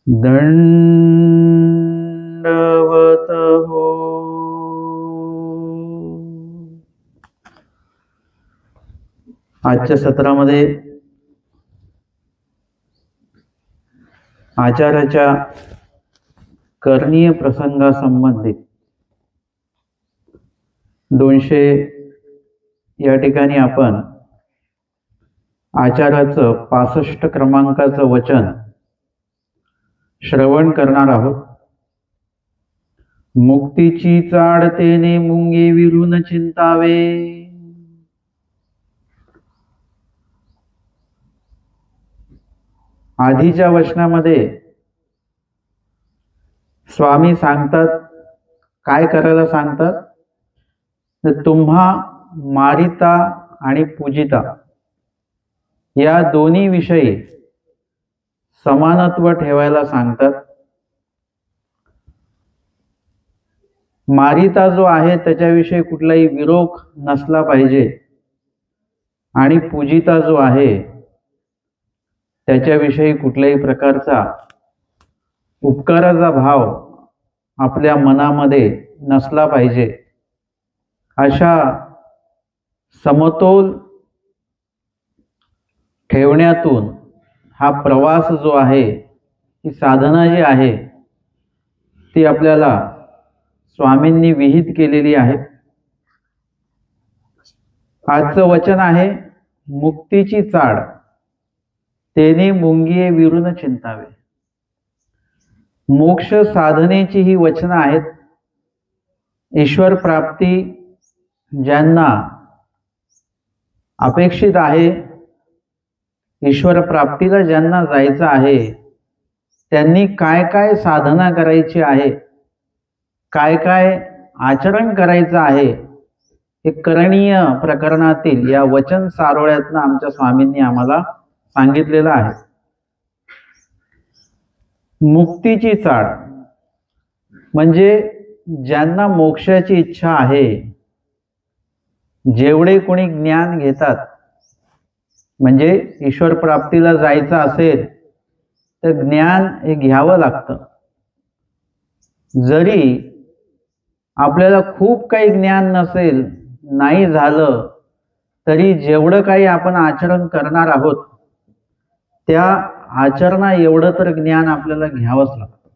दंडवत हो। आजच्या सत्रामध्ये आचाराच्या करणीय प्रसंगासंबंधित 200 या ठिकाणी आपण आचाराचं 65 क्रमांकाचं वचन श्रवण करणार आहोत। मुक्तीची चाड तेने मुंगे विरून चिंतावे। आधीच्या वचनामध्ये स्वामी सांगतात, काय करायला सांगतात, तर तुम्हा मारिता आणि पूजिता या दोन्ही विषयी समानत्व ठेवायला सांगतात। मारिता जो आहे त्याच्याविषयी कुठलाही विरोध नसला पाहिजे आणि पूजिता जो आहे त्याच्याविषयी कुठल्याही प्रकारचा उपकाराचा भाव आपल्या मनामध्ये नसला पाहिजे। अशा समतोल ठेवण्यातून हा प्रवास जो आहे, ही साधना जी आहे ती आपल्याला स्वामींनी विहित केलेली आहे। आजचं वचन आहे, मुक्तीची चाड तेने मुंगिये विरून चिंतावे। मोक्ष साधनेची ही वचनं आहेत। ईश्वर प्राप्ती ज्यांना अपेक्षित आहे, ईश्वर प्राप्तीला ज्यांना जायचं आहे, त्यांनी काय काय साधना करायची आहे, काय काय आचरण करायचं आहे, हे करणीय प्रकरणातील या वचन सारोळ्यातनं आमच्या स्वामींनी आम्हाला सांगितलेलं आहे। मुक्तीची चाड म्हणजे ज्यांना मोक्षाची इच्छा आहे, जेवढे कोणी ज्ञान घेतात, म्हणजे ईश्वर प्राप्तीला जायचं असेल तर ज्ञान हे घ्यावं लागतं। जरी आपल्याला खूप काही ज्ञान नसेल, नाही झालं तरी जेवढं काही आपण आचरण करणार आहोत त्या आचरणा एवढं तर ज्ञान आपल्याला घ्यावंच लागतं।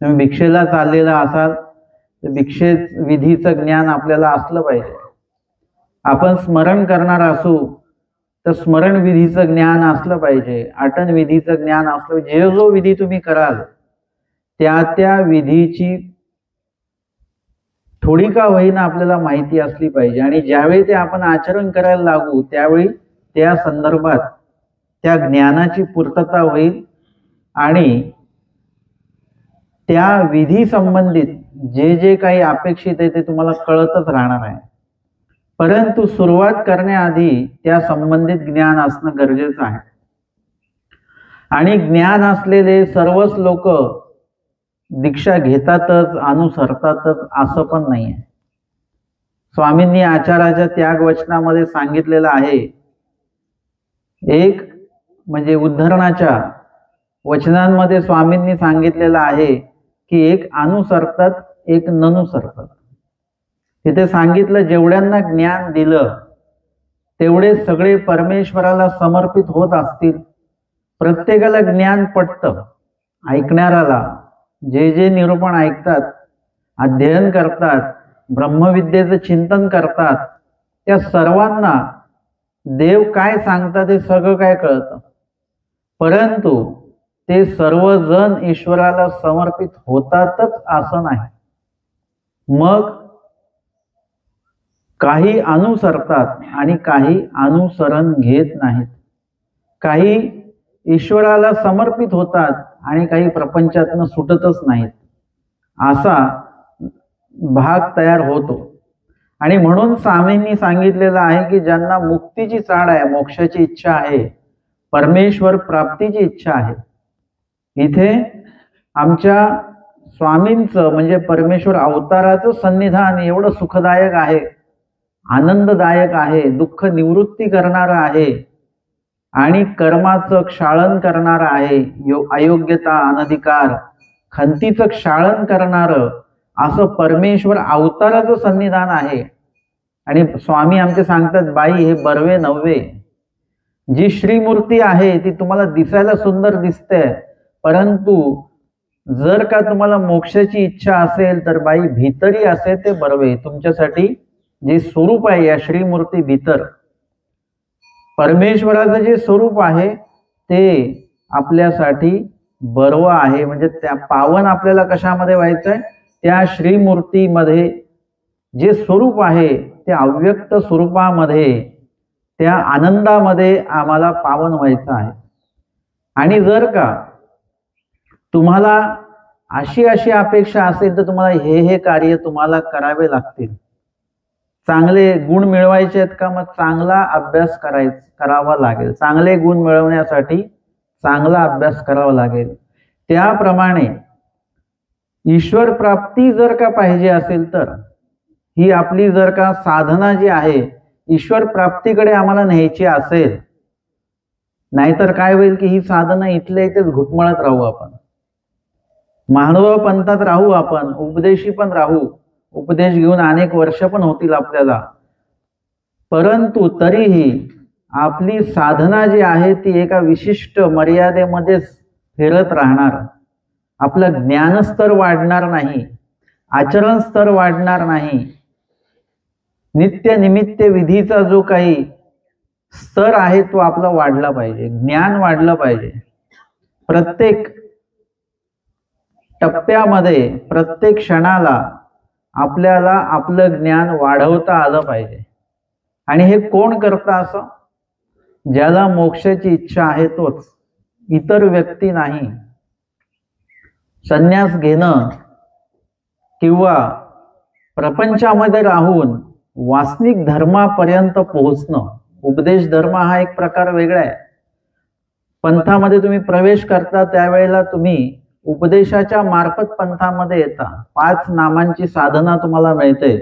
तुम्ही भिक्षेला चाललेला असाल तर भिक्षे विधीचं ज्ञान आपल्याला असलं पाहिजे। आपण स्मरण करणार असू तर स्मरण विधीचं ज्ञान असलं पाहिजे, आटन विधीचं ज्ञान असलं पाहिजे। जे जो विधी तुम्ही कराल त्या त्या विधीची थोडी का होईना आपल्याला माहिती असली पाहिजे, आणि ज्यावेळी ते आपण आचरण करायला लागू त्यावेळी त्या संदर्भात त्या ज्ञानाची पूर्तता होईल आणि त्या विधी संबंधित जे जे काही अपेक्षित आहे ते तुम्हाला कळतच राहणार आहे। परंतु सुरुवात करण्याआधी त्या संबंधित ज्ञान असणं गरजेचं आहे। आणि ज्ञान असलेले सर्वच लोक दीक्षा घेतातच, अनुसरतातच असं पण नाही आहे। स्वामींनी आचाराच्या त्याग वचनामध्ये सांगितलेलं आहे, एक म्हणजे उद्धरणाच्या वचनांमध्ये स्वामींनी सांगितलेलं आहे की एक अनुसरतात, एक ननुसरतात। तिथे सांगितलं, जेवढ्यांना ज्ञान दिलं तेवढे सगळे परमेश्वराला समर्पित होत असतील। प्रत्येकाला ज्ञान पटतं, ऐकणाऱ्याला जे जे निरूपण ऐकतात, अध्ययन करतात, ब्रह्मविद्येचं चिंतन करतात, त्या सर्वांना देव काय सांगतात हे सगळं काय कळतं। परंतु ते सर्वजण ईश्वराला समर्पित होतातच असं नाही। मग काही अनुसरतात आणि काही अनुसरण घेत नाहीत। काही ईश्वराला समर्पित होतात आणि काही प्रपंचातनं सुटतच नाहीत। असा भाग तयार होतो। आणि म्हणून स्वामींनी सांगितलेलं आहे की ज्यांना मुक्तीची चाड आहे, मोक्षाची इच्छा आहे, परमेश्वर प्राप्तीची इच्छा आहे, इथे आमच्या स्वामींचं म्हणजे परमेश्वर अवताराचं सन्निधान एवढं सुखदायक आहे, आनंददायक आहे, दुःख निवृत्ती करणारं आहे आणि कर्माचं क्षालन करणारं आहे, अयोग्यता अनधिकार खंतीचं क्षालन करणारं असं परमेश्वर अवताराचं सन्निधान आहे. आणि स्वामी आमचे सांगतात, बाई हे बर्वे नव्हे, जी श्रीमूर्ती आहे ती तुम्हाला दिसायला सुंदर दिसते, परंतु जर का तुम्हाला मोक्षाची इच्छा असेल तर बाई भीतरी असे ते बर्वे. तुमच्यासाठी जे स्वरूप आहे या श्रीमूर्ती भीतर, परमेश्वराचं जे स्वरूप आहे ते आपल्यासाठी बर्व आहे. म्हणजे त्या पावन आपल्याला कशामध्ये व्हायचंय, त्या श्रीमूर्तीमध्ये जे स्वरूप आहे त्या अव्यक्त स्वरूपामध्ये, त्या आनंदामध्ये आम्हाला पावन व्हायचं आहे. आणि जर का तुम्हाला अशी अपेक्षा असेल तर तुम्हाला हे कार्य तुम्हाला करावे लागतील. चांगले गुण मिळवायचे आहेत का, मग चांगला अभ्यास करावा लागेल. चांगले गुण मिळवण्यासाठी चांगला अभ्यास करावा लागेल. त्याप्रमाणे ईश्वर प्राप्ती जर का पाहिजे असेल तर ही आपली जर का साधना जी आहे ईश्वर प्राप्तीकडे आम्हाला न्यायची असेल, नाहीतर काय होईल की ही साधना इथल्या इथेच घुटमळत राहू, आपण मानव पंथात राहू, आपण उपदेशी पण राहू, उपदेश घेऊन अनेक वर्ष पण होतील आपल्याला, परंतु तरीही आपली साधना जी आहे ती एका विशिष्ट मर्यादेमध्येच फिरत राहणार. आपलं ज्ञानस्तर वाढणार नाही, आचरण स्तर वाढणार नाही. नित्य निमित्त विधीचा जो काही स्तर आहे तो आपला वाढला पाहिजे, ज्ञान वाढलं पाहिजे. प्रत्येक टप्प्यामध्ये प्रत्येक क्षणाला आपल्याला आपलं ज्ञान वाढवता आलं पाहिजे. आणि हे कोण करतं असं, ज्याला मोक्षाची इच्छा आहे तोच, इतर व्यक्ती नाही. संन्यास घेणं किंवा प्रपंचामध्ये राहून वास्तविक धर्मापर्यंत पोहोचणं, उपदेश धर्म हा एक प्रकार वेगळा आहे. पंथामध्ये तुम्ही प्रवेश करता त्यावेळेला तुम्ही उपदेशाच्या मार्फत पंथामध्ये येता, 5 नामांची साधना तुम्हाला मिळते,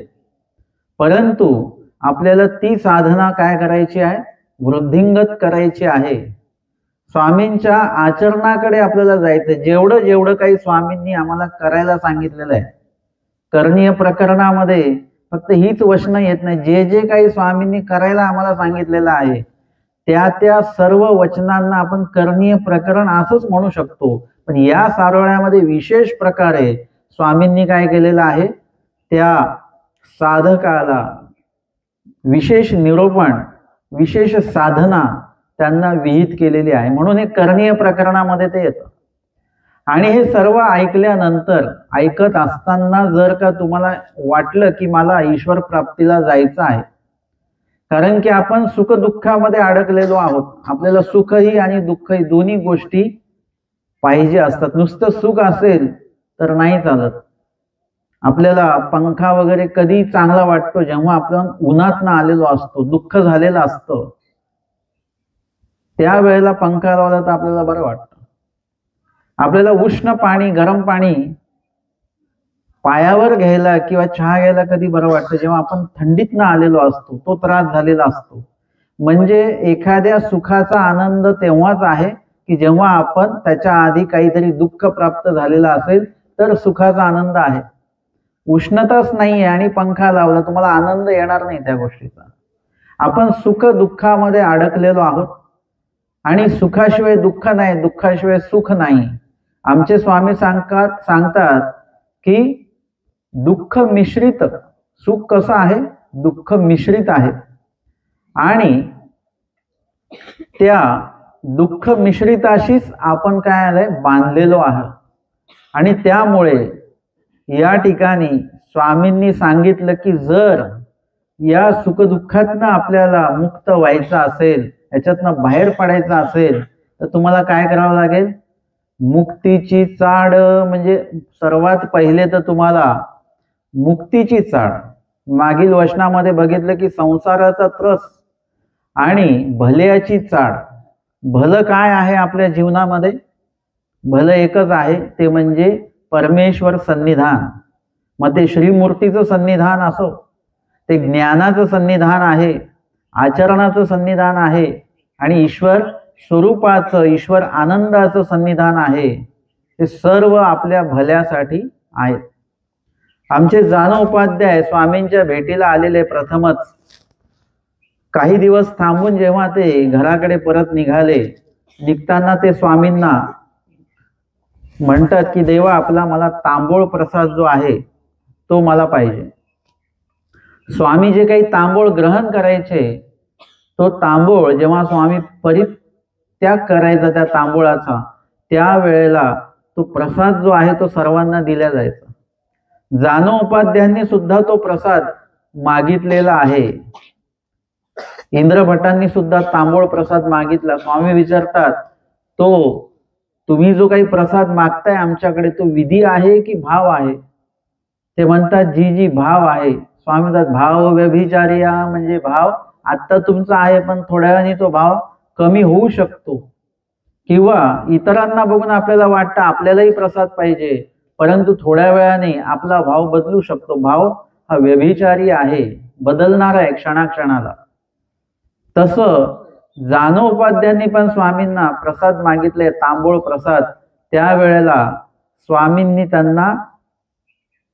परंतु आपल्याला ती साधना काय करायची आहे, वृद्धिंगत करायची आहे. स्वामींच्या आचरणाकडे आपल्याला जायचं. जेवढं काही स्वामींनी आम्हाला करायला सांगितलेलं आहे, करणीय प्रकरणामध्ये फक्त हीच वचनं येत नाही, जे काही स्वामींनी करायला आम्हाला सांगितलेलं आहे त्या सर्व वचनांना आपण करणीय प्रकरण असंच म्हणू शकतो. पण या सारोळ्यामध्ये विशेष प्रकारे स्वामींनी काय केलेलं आहे, त्या साधकाला विशेष निरूपण, विशेष साधना त्यांना विहित केलेली आहे, म्हणून हे करणीय प्रकरणामध्ये ते येतं. आणि हे सर्व ऐकल्यानंतर, ऐकत असताना जर का तुम्हाला वाटलं की मला ईश्वर प्राप्तीला जायचं आहे, कारण की आपण सुख दुःखामध्ये अडकलेलो आहोत, आपल्याला सुखही आणि दुःखही दोन्ही गोष्टी पाहिजे असतात. नुसतं सुख असेल तर नाही चालत. आपल्याला पंखा वगैरे कधी चांगला वाटतो, जेव्हा आपण उन्हातनं आलेलो असतो, दुःख झालेलं असतं, त्यावेळेला पंखा लावला तर आपल्याला बरं वाटतं. आपल्याला उष्ण पाणी, गरम पाणी पायावर घ्यायला किंवा चहा घ्यायला कधी बरं वाटतं, जेव्हा आपण थंडीतनं आलेलो असतो, तो त्रास झालेला असतो. म्हणजे एखाद्या सुखाचा आनंद तेव्हाच आहे की जेव्हा आपण त्याच्या आधी काहीतरी दुःख प्राप्त झालेलं असेल तर सुखाचा आनंद आहे. उष्णताच नाहीये आणि पंखा लावला, तुम्हाला आनंद येणार नाही त्या गोष्टीचा. आपण सुख दुःखामध्ये अडकलेलो आहोत आणि सुखाशिवाय दुःख नाही, दुःखाशिवाय सुख नाही. आमचे स्वामी सांगतात की दुःख मिश्रित, सुख कसं आहे, दुःख मिश्रित आहे. आणि त्या दुःख मिश्रिताशीच आपण काय आलंय, बांधलेलो आहोत. आणि त्यामुळे या ठिकाणी स्वामींनी सांगितलं की जर या सुखदुःखातनं आपल्याला मुक्त व्हायचं असेल, याच्यातनं बाहेर पडायचं असेल तर तुम्हाला काय करावं लागेल, मुक्तीची चाड. म्हणजे सर्वात पहिले तर तुम्हाला मुक्तीची चाड, मागील वचनामध्ये बघितलं की संसाराचा त्रस आणि भल्याची चाड. भलं काय आहे आपल्या जीवनामध्ये, भलं एकच आहे, ते म्हणजे परमेश्वर सन्निधान. मग ते श्रीमूर्तीचं सन्निधान असो, ते ज्ञानाचं सन्निधान आहे, आचरणाचं सन्निधान आहे, आणि ईश्वर स्वरूपाचं, ईश्वर आनंदाचं सन्निधान आहे ते सर्व आपल्या भल्यासाठी आहेत. आमचे जानोपाध्याय स्वामींच्या भेटीला आलेले प्रथमच काही दिवस थांबून जेव्हा ते घराकडे परत निघाले, निघताना ते स्वामींना म्हणतात की देवा, आपला मला तांबूळ प्रसाद जो आहे तो मला पाहिजे. स्वामी जे काही तांबूळ ग्रहण करायचे, तो तांबूळ जेव्हा स्वामी परित्याग करायचा त्या तांबूळाचा, त्यावेळेला तो प्रसाद जो आहे तो सर्वांना दिला जायचा. जानोपाध्यांनी सुद्धा तो प्रसाद मागितलेला आहे. इंद्रभटांनी सुद्धा तांबूळ प्रसाद मागितला. स्वामी विचारतात, तो तुम्ही जो काही प्रसाद मागताय आमच्याकडे, तो विधी आहे की भाव आहे? ते म्हणतात जी भाव आहे. स्वामी म्हणतात, भाव व्यभिचारिया, म्हणजे भाव आता तुमचा आहे, पण थोड्या वेळाने तो भाव कमी होऊ शकतो. किंवा इतरांना बघून आपल्याला वाटतं आपल्यालाही प्रसाद पाहिजे, परंतु थोड्या वेळाने आपला भाव बदलू शकतो. भाव हा व्यभिचारी आहे, बदलणार आहे क्षणाक्षणाला. तसं जानोपाध्यांनी पण स्वामींना प्रसाद मागितले, तांबूळ प्रसाद. त्यावेळेला स्वामींनी त्यांना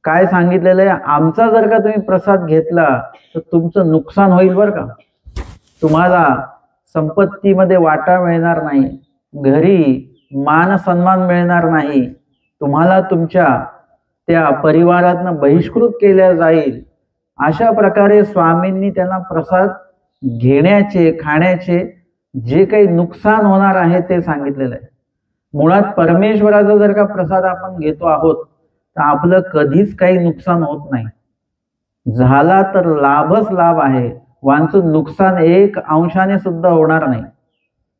काय सांगितलेलं आहे, आमचा जर का तुम्ही प्रसाद घेतला तर तुमचं नुकसान होईल बरं का. तुम्हाला संपत्तीमध्ये वाटा मिळणार नाही, घरी मान सन्मान मिळणार नाही, तुम्हाला तुमच्या त्या परिवारातनं बहिष्कृत केल्या जाईल. अशा प्रकारे स्वामींनी त्यांना प्रसाद घेण्याचे, खाण्याचे जे काही नुकसान होणार आहे ते सांगितलेलं आहे. मुळात परमेश्वराचा जर का प्रसाद आपण घेतो आहोत तर आपलं कधीच काही नुकसान होत नाही. झाला तर लाभच लाभ आहे, वांचून नुकसान एक अंशाने सुद्धा होणार नाही.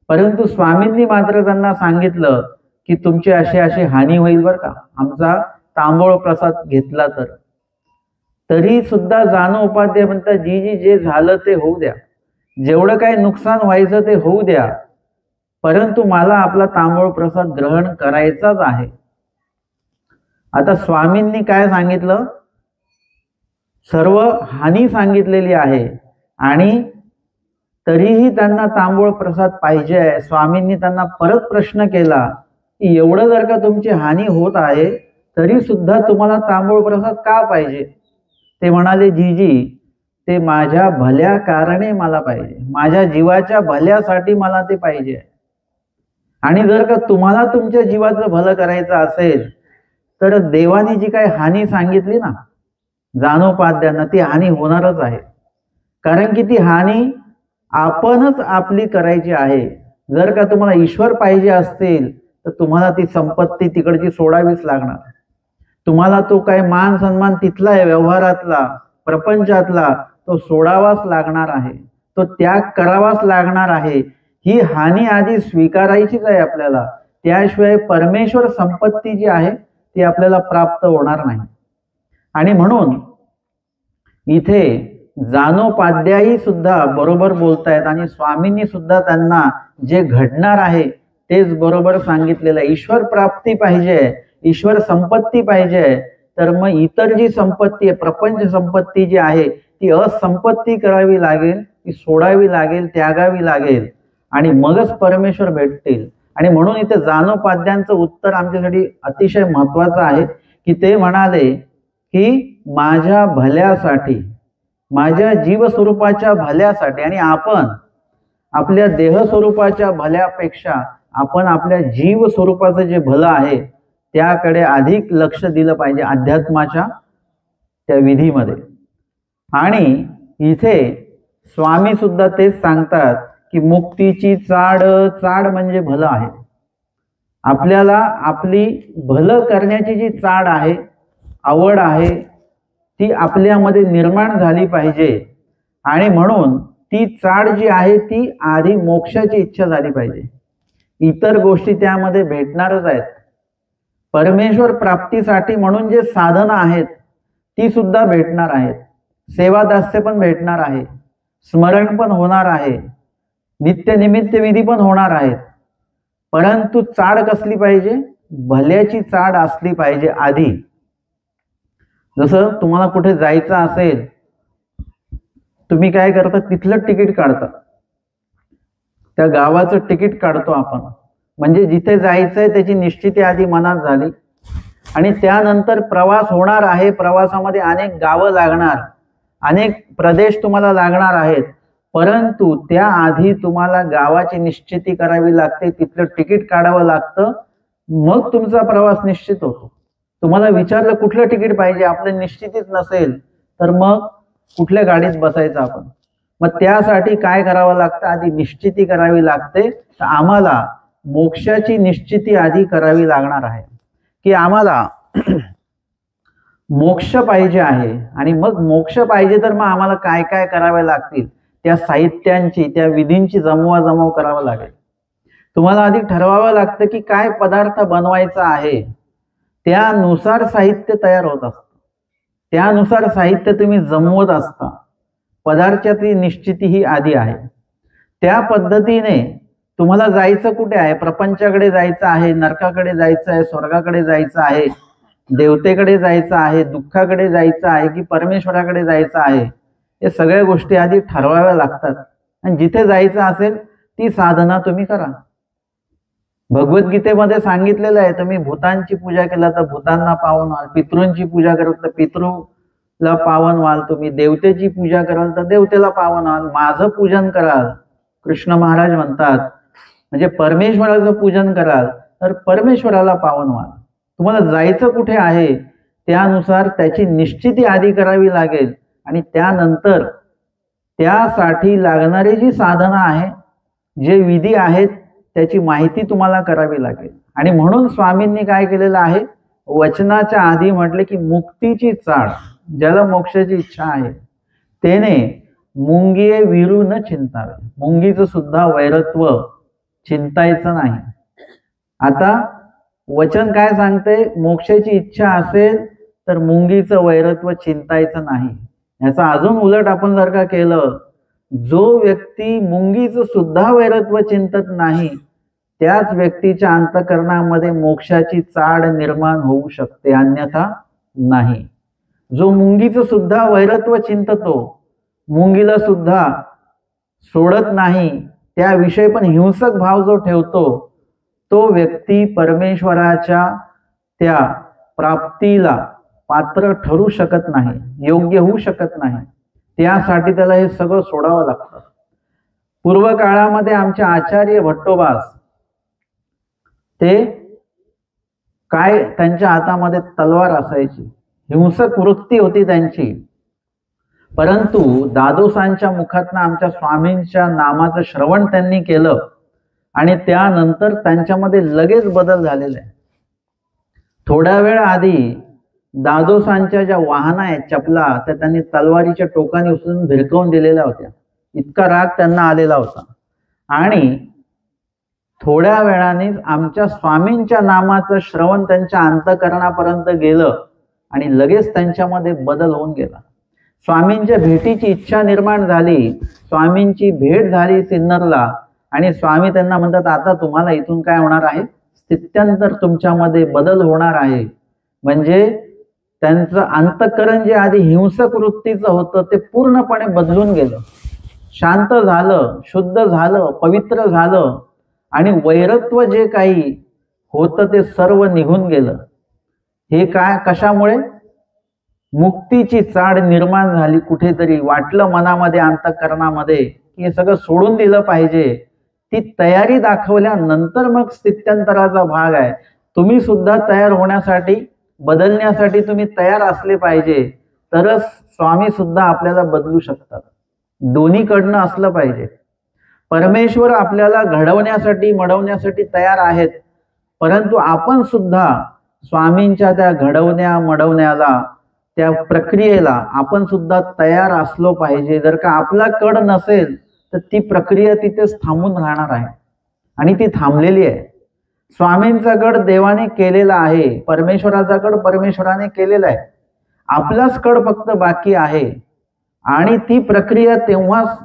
परंतु स्वामींनी मात्र त्यांना सांगितलं की तुमची अशी अशी हानी होईल बरं का, आमचा तांबूळ प्रसाद घेतला तर. तरी सुद्धा जानोपाध्याय म्हणतात, जी जे झालं ते होऊ द्या, जेवढं काही नुकसान व्हायचं ते होऊ द्या, परंतु मला आपला तांबूळ प्रसाद ग्रहण करायचाच आहे. आता स्वामींनी काय सांगितलं, सर्व हानी सांगितलेली आहे आणि तरीही त्यांना तांबूळ प्रसाद पाहिजे आहे. स्वामींनी त्यांना परत प्रश्न केला की एवढं जर का तुमची हानी होत आहे तरी सुद्धा तुम्हाला तांबूळ प्रसाद का पाहिजे? ते म्हणाले, जी ते माझ्या भल्या कारणे मला पाहिजे, माझ्या जीवाच्या भल्यासाठी मला ते पाहिजे. आणि जर का तुम्हाला तुमच्या जीवाचं भलं करायचं असेल तर देवाने जी काही हानी सांगितली ना जानोपाध्यांना, ती हानी होणारच आहे. कारण की ती हानी आपणच आपली करायची आहे. जर का तुम्हाला ईश्वर पाहिजे असतील तर तुम्हाला ती संपत्ती तिकडची सोडावीच लागणार. तुम्हाला तो काय मान सन्मान तिथला आहे, व्यवहारातला, प्रपंचातला, तो सोडावाच लागणार आहे, तो त्याग करावाच लागणार आहे. ही हानी आधी स्वीकारायचीच आहे आपल्याला, त्याशिवाय परमेश्वर संपत्ती जी आहे ती आपल्याला प्राप्त होणार नाही. आणि म्हणून इथे जानोपाध्यायी सुद्धा बरोबर बोलतायत आणि स्वामींनी सुद्धा त्यांना जे घडणार आहे तेच बरोबर सांगितलेलं आहे. ईश्वर प्राप्ती पाहिजे, ईश्वर संपत्ती पाहिजे, तर मग इतर जी संपत्ती आहे, प्रपंच संपत्ती जी आहे ती असंपत्ती करावी लागेल, ती सोडावी लागेल, त्यागावी लागेल आणि मगच परमेश्वर भेटतील. आणि म्हणून इथे जानोपाध्यांचं उत्तर आमच्यासाठी अतिशय महत्वाचं आहे की ते म्हणाले की माझ्या भल्यासाठी, माझ्या जीवस्वरूपाच्या भल्यासाठी, आणि आपण आपल्या देहस्वरूपाच्या भल्यापेक्षा आपण आपल्या जीव स्वरूपाचं जे भलं आहे त्याकडे अधिक लक्ष दिलं पाहिजे अध्यात्माच्या त्या विधीमध्ये. आणि इथे स्वामी सुद्धा तेच सांगतात की मुक्तीची चाड, चाड म्हणजे भलं आहे. आपल्याला आपली भलं करण्याची जी चाड आहे, आवड आहे, ती आपल्यामध्ये निर्माण झाली पाहिजे. आणि म्हणून ती चाड जी आहे ती आधी मोक्षाची इच्छा झाली पाहिजे. इतर गोष्टी त्यामध्ये भेटणारच आहेत. परमेश्वर प्राप्तीसाठी म्हणून जे साधना आहेत ती सुद्धा भेटणार आहेत, सेवादास्य पण भेटणार आहे, स्मरण पण होणार आहे, नित्यनिमित्त विधी पण होणार आहेत. परंतु चाड कसली पाहिजे? भल्याची चाड असली पाहिजे आधी. जसं तुम्हाला कुठे जायचं असेल, तुम्ही काय करता, तिथलं तिकीट काढता. त्या गावाचं तिकीट काढतो आपण, म्हणजे जिथे जायचंय त्याची निश्चिती आधी मनात झाली आणि त्यानंतर प्रवास होणार आहे, प्रवासामध्ये अनेक गावं लागणार, अनेक प्रदेश तुम्हाला लागणार आहेत, परंतु त्याआधी तुम्हाला गावाची निश्चिती करावी लागते, तिथलं तिकीट काढावं लागतं, मग तुमचा प्रवास निश्चित होतो. तुम्हाला विचारलं कुठलं तिकीट पाहिजे, आपलं निश्चितीच नसेल तर मग कुठल्या गाडीत बसायचं आपण. मग त्यासाठी काय करावं लागतं, आधी निश्चिती करावी लागते. तर आम्हाला मोक्षाची निश्चिती आधी करावी लागणार आहे की आम्हाला मोक्ष पाहिजे आहे, आणि मग मोक्ष पाहिजे तर मग आम्हाला काय काय करावे लागतील, त्या साहित्यांची, त्या विधींची जमवाजमव करावं लागेल. तुम्हाला आधी ठरवावं लागतं की काय पदार्थ बनवायचा आहे, त्यानुसार साहित्य तयार होत असतं, त्यानुसार साहित्य तुम्ही जमवत असता. पदार्थाची निश्चिती ही आधी आहे. त्या पद्धतीने तुम्हाला जायचं कुठे आहे, प्रपंचाकडे जायचं आहे, नरकाकडे जायचं आहे, स्वर्गाकडे जायचं आहे, देवतेकडे जायचं आहे, दुःखाकडे जायचं आहे की परमेश्वराकडे जायचं आहे, हे सगळ्या गोष्टी आधी ठरवाव्या लागतात. आणि जिथे जायचं असेल ती साधना तुम्ही करा. भगवद्गीतेमध्ये सांगितलेलं आहे, तुम्ही भूतांची पूजा केला तर भूतांना पावन व्हाल, पितृंची पूजा कराल तर पितृला पावन व्हाल, तुम्ही देवतेची पूजा कराल तर देवतेला पावन व्हाल, माझं पूजन कराल, कृष्ण महाराज म्हणतात, म्हणजे परमेश्वराचं पूजन कराल तर परमेश्वराला पावन व्हाल. तुम्हाला जायचं कुठे आहे त्यानुसार त्याची निश्चिती आधी करावी लागेल आणि त्यानंतर त्यासाठी लागणारी जी साधना आहे, जे विधी आहेत, त्याची माहिती तुम्हाला करावी लागेल. आणि म्हणून स्वामींनी काय केलेलं आहे, वचनाच्या आधी म्हटले की मुक्तीची चाळ, ज्याला मोक्षाची इच्छा आहे त्याने मुंगिये विरू न चिंतावे, मुंगीचं सुद्धा वैरत्व चिंतायचं नाही. आता वचन काय सांगते, मोक्षाची इच्छा असेल तर मुंगीचं वैरत्व चिंतायचं नाही. याचा अजून उलट आपण जर का केलं, जो व्यक्ती मुंगीचं सुद्धा वैरत्व चिंतत नाही त्याच व्यक्तीच्या अंतःकरणामध्ये मोक्षाची चाड निर्माण होऊ शकते, अन्यथा नाही. जो मुंगीचं सुद्धा वैरत्व चिंततो, मुंगीला सुद्धा सोडत नाही, त्याविषयी पण हिंसक भाव जो ठेवतो, तो व्यक्ती परमेश्वराच्या त्या प्राप्तीला पात्र ठरू शकत नाही, योग्य होऊ शकत नाही. त्यासाठी त्याला हे सगळं सोडावं लागतं. पूर्व काळामध्ये आमचे आचार्य भट्टोबास, ते काय, त्यांच्या हातामध्ये तलवार असायची, हिंसक वृत्ती होती त्यांची, परंतु दादोसांच्या मुखातनं आमच्या स्वामींच्या नामाचं श्रवण त्यांनी केलं आणि त्यानंतर त्यांच्यामध्ये लगेच बदल झालेला आहे. थोड्या वेळ आधी दादोसांच्या ज्या वाहना आहेत, चपला, त्या त्यांनी तलवारीच्या टोकाने उचलून भिरकवून दिलेल्या होत्या, इतका राग त्यांना आलेला होता. आणि थोड्या वेळानेच आमच्या स्वामींच्या नामाचं श्रवण त्यांच्या अंतःकरणापर्यंत गेलं आणि लगेच त्यांच्यामध्ये बदल होऊन गेला. स्वामींच्या भेटीची इच्छा निर्माण झाली, स्वामींची भेट झाली सिन्नरला, आणि स्वामी त्यांना म्हणतात, आता तुम्हाला इथून काय होणार आहे, स्थित्यंतर तुमच्यामध्ये बदल होणार आहे. म्हणजे त्यांचं अंतःकरण जे आधी हिंसक वृत्तीचं होतं ते पूर्णपणे बदलून गेलं, शांत झालं, शुद्ध झालं, पवित्र झालं, आणि वैरत्व जे काही होतं ते सर्व निघून गेलं. हे काय, कशामुळे, मुक्तीची चाड निर्माण झाली. कुठेतरी वाटलं मनामध्ये, अंतःकरणामध्ये की हे सगळं सोडून दिलं पाहिजे. ती तयारी दाखवल्यानंतर मग स्थित्यंतराचा भाग आहे. तुम्ही सुद्धा तयार होण्यासाठी, बदलण्यासाठी तुम्ही तयार असले पाहिजे, तरच स्वामी सुद्धा आपल्याला बदलू शकतात. दोन्हीकडनं असलं पाहिजे. परमेश्वर आपल्याला घडवण्यासाठी, मडवण्यासाठी तयार आहेत, परंतु आपण सुद्धा स्वामींच्या त्या घडवण्या मडवण्याला, त्या प्रक्रियेला आपण सुद्धा तयार असलो पाहिजे. जर का आपला कड नसेल तर ती प्रक्रिया तिथेच थांबून राहणार आहे, आणि ती थांबलेली आहे. स्वामींचा गड देवाने केलेला आहे, परमेश्वराचा गड परमेश्वराने केलेला आहे, आपलाच कड फक्त बाकी आहे. आणि ती प्रक्रिया तेव्हाच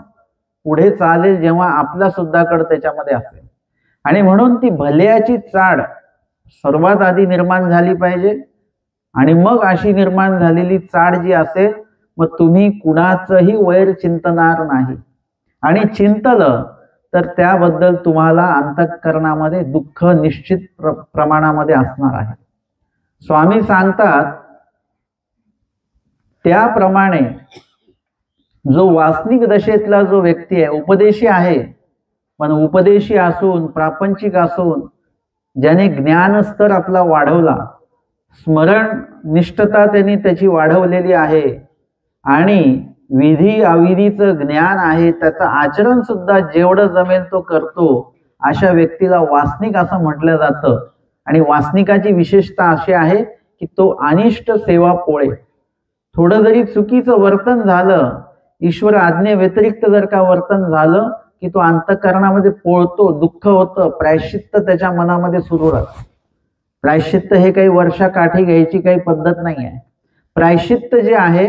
पुढे चालेल जेव्हा आपला सुद्धा कड त्याच्यामध्ये असेल. आणि म्हणून ती भल्याची चाड सर्वात आधी निर्माण झाली पाहिजे, आणि मग अशी निर्माण झालेली चाड जी असेल, मग तुम्ही कुणाचंही वैर चिंतणार नाही. आणि चिंतलं तर त्याबद्दल तुम्हाला अंतःकरणामध्ये दुःख निश्चित प्रमाणामध्ये असणार आहे. स्वामी सांगतात त्याप्रमाणे जो वासनिक दशेतला जो व्यक्ती आहे, उपदेशी आहे, पण उपदेशी असून प्रापंचिक असून ज्याने ज्ञानस्तर आपला वाढवला, स्मरण निष्ठता त्यांनी त्याची वाढवलेली आहे आणि विधी अविधीचं ज्ञान आहे, त्याचं आचरण सुद्धा जेवढं जमेल तो करतो, अशा व्यक्तीला वासनिक असं म्हटलं जातं. आणि वासनिकाची विशेषता अशी आहे की तो अनिष्ट सेवा पोळे. थोडं जरी चुकीचं वर्तन झालं, ईश्वर आज्ञे व्यतिरिक्त जर का वर्तन झालं की तो अंतःकरणामध्ये पोळतो, दुःख होतं, प्रायश्चित्त त्याच्या मनामध्ये सुरू राहतं. प्रायश्चित्त हे काही वर्षाकाठी घ्यायची काही पद्धत नाही आहे. प्रायश्चित्त जे आहे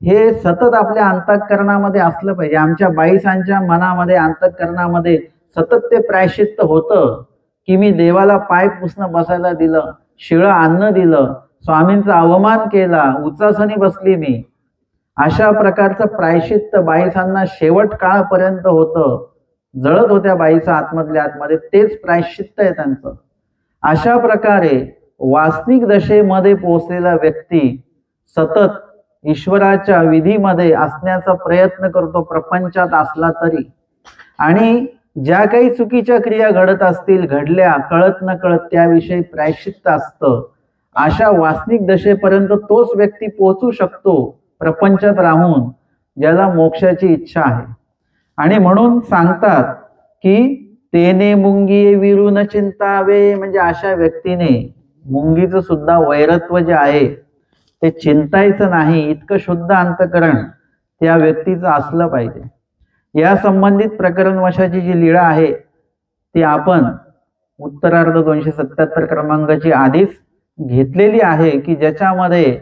हे सतत आपल्या अंतःकरणामध्ये असलं पाहिजे. आमच्या बाईसांच्या मनामध्ये, अंतःकरणामध्ये सतत ते प्रायश्चित्त होतं की मी देवाला पाय पुसणं बसायला दिलं, शिळं अन्न दिलं, स्वामींचा अवमान केला, उचासनी बसली मी. अशा प्रकारचं प्रायश्चित्त बाईसांना शेवट काळपर्यंत होतं. जळत होत्या बाईसा आतमधल्या आतमध्ये, तेच प्रायश्चित्त आहे त्यांचं. अशा प्रकारे वासनिक दशेमध्ये पोहोचलेला व्यक्ती सतत ईश्वराच्या विधीमध्ये असण्याचा प्रयत्न करतो, प्रपंचात असला तरी. आणि ज्या काही चुकीच्या क्रिया घडत असतील, घडल्या कळत न कळत, त्याविषयी प्रायश्चित्त असतं. अशा वासनिक दशेपर्यंत तोच व्यक्ती पोहोचू शकतो प्रपंचात राहून, ज्याला मोक्षाची इच्छा आहे. आणि म्हणून सांगतात की तेने मुंगी विरू न चिंतावे, म्हणजे अशा व्यक्तीने मुंगीचं सुद्धा वैरत्व जे आहे ते चिंतायचं नाही, इतकं शुद्ध अंतःकरण त्या व्यक्तीचं असलं पाहिजे. या संबंधित प्रकरण वशाची जी लीळा आहे ती आपण उत्तरार्ध 277 क्रमांकाची आधीच घेतलेली आहे, की ज्याच्यामध्ये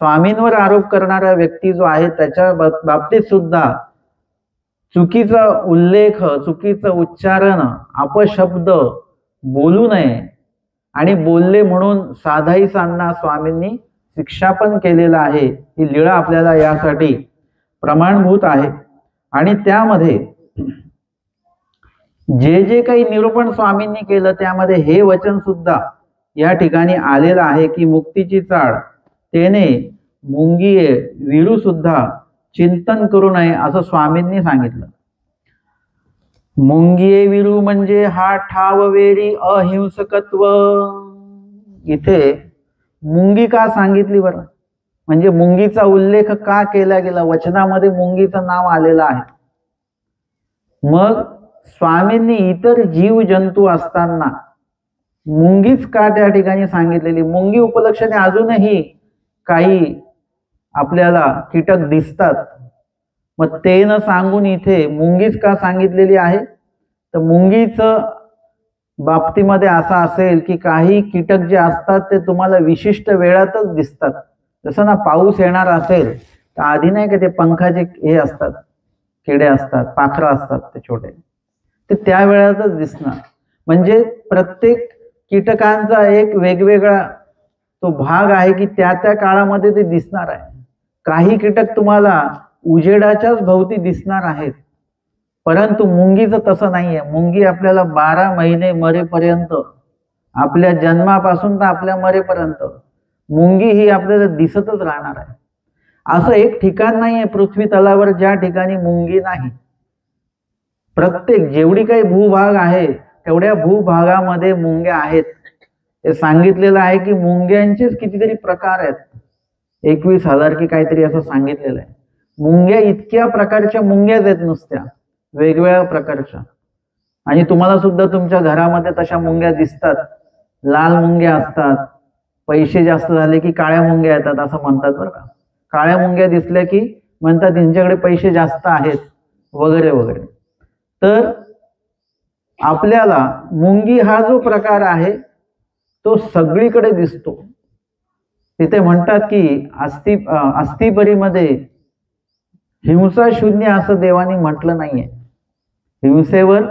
स्वामींवर आरोप करणारा व्यक्ती जो आहे त्याच्या बाबतीत सुद्धा चुकीचा उल्लेख, चुकीचं उच्चारण, अपशब्द बोलू नये. आणि बोलले म्हणून साधाईसांना स्वामींनी शिक्षा पण केलेला आहे. ही लीळा आपल्याला यासाठी प्रमाणभूत आहे. आणि त्यामध्ये जे जे काही निरूपण स्वामींनी केलं त्यामध्ये हे वचन सुद्धा या ठिकाणी आलेलं आहे की मुक्तीची चाळ तेने मुंगीये विरू सुद्धा चिंतन करू नये असं स्वामींनी सांगितलं. मुंगिये विरू म्हणजे हा ठाववेरी अहिंसकत्व. इथे मुंगी का सांगितली बरं? म्हणजे मुंगीचा उल्लेख का केला गेला? वचनामध्ये मुंगीचं नाव आलेलं आहे. मग स्वामींनी इतर जीव जंतू असताना मुंगीच का त्या ठिकाणी सांगितलेली? मुंगी उपलक्षणे अजूनही काही आपल्याला कीटक दिसतात, मग ते न सांगून इथे मुंगीच का सांगितलेली आहे? तर मुंगीचं बाबतीमध्ये असं असेल की काही कीटक जे असतात ते तुम्हाला विशिष्ट वेळातच दिसतात. जसं ना पाऊस येणार असेल तर आधी नाही का ते पंखाचे हे असतात, किडे असतात, पाखरं असतात ते छोटे, ते त्या वेळातच दिसणार. म्हणजे प्रत्येक कीटकांचा एक वेगवेगळा तो भाग आहे की त्या त्या काळामध्ये ते दिसणार आहे. काही कीटक तुम्हाला उजेडाच्याच भोवती दिसणार आहेत, परंतु मुंगीचं तसं नाहीये. मुंगी आपल्याला 12 महिने मरेपर्यंत, आपल्या जन्मापासून तर आपल्या मरेपर्यंत मुंगी ही आपल्याला दिसतच राहणार आहे. असं एक ठिकाण नाहीये पृथ्वी तलावर ज्या ठिकाणी मुंगी नाही. प्रत्येक जेवढी काही भूभाग आहे तेवढ्या भूभागामध्ये मुंग्या आहेत. हे सांगितलेलं आहे की मुंग्यांचेच कितीतरी प्रकार आहेत, 21,000 की काहीतरी असं सांगितलेलं आहे. मुंग्या इतक्या प्रकारच्या मुंग्याच आहेत नुसत्या, वेगवेगळ्या प्रकारच्या. आणि तुम्हाला सुद्धा तुमच्या घरामध्ये तशा मुंग्या दिसतात. लाल मुंग्या असतात, पैसे जास्त झाले की काळ्या मुंग्या येतात असं म्हणतात बरं का. काळ्या मुंग्या दिसल्या की म्हणतात त्यांच्याकडे पैसे जास्त आहेत वगैरे वगैरे. तर आपल्याला मुंगी हा जो प्रकार आहे तो सगळीकडे दिसतो. तिथे म्हणतात की अस्तिपरीमध्ये हिंसा शून्य असं देवानी म्हटलं नाहीये. हिंसेवर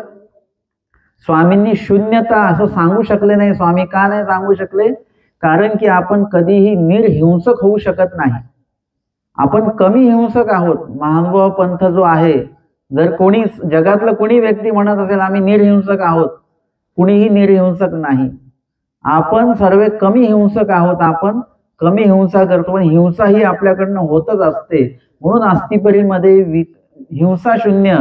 स्वामींनी शून्यता असं सांगू शकले नाही. स्वामी का नाही सांगू शकले? कारण की आपण कधीही निर्हिंसक होऊ शकत नाही. आपण कमी हिंसक आहोत. महानुभाव पंथ जो आहे जर कोणी जगातलं कोणी व्यक्ती म्हणत असेल आम्ही निर्हिंसक आहोत, कुणीही निर्हिंसक नाही. आपण सर्व कमी हिंसक आहोत, आपण कमी हिंसा करतो, पण हिंसा ही आपल्याकडनं होतच असते. म्हणून आस्तिपरीमध्ये हिंसा शून्य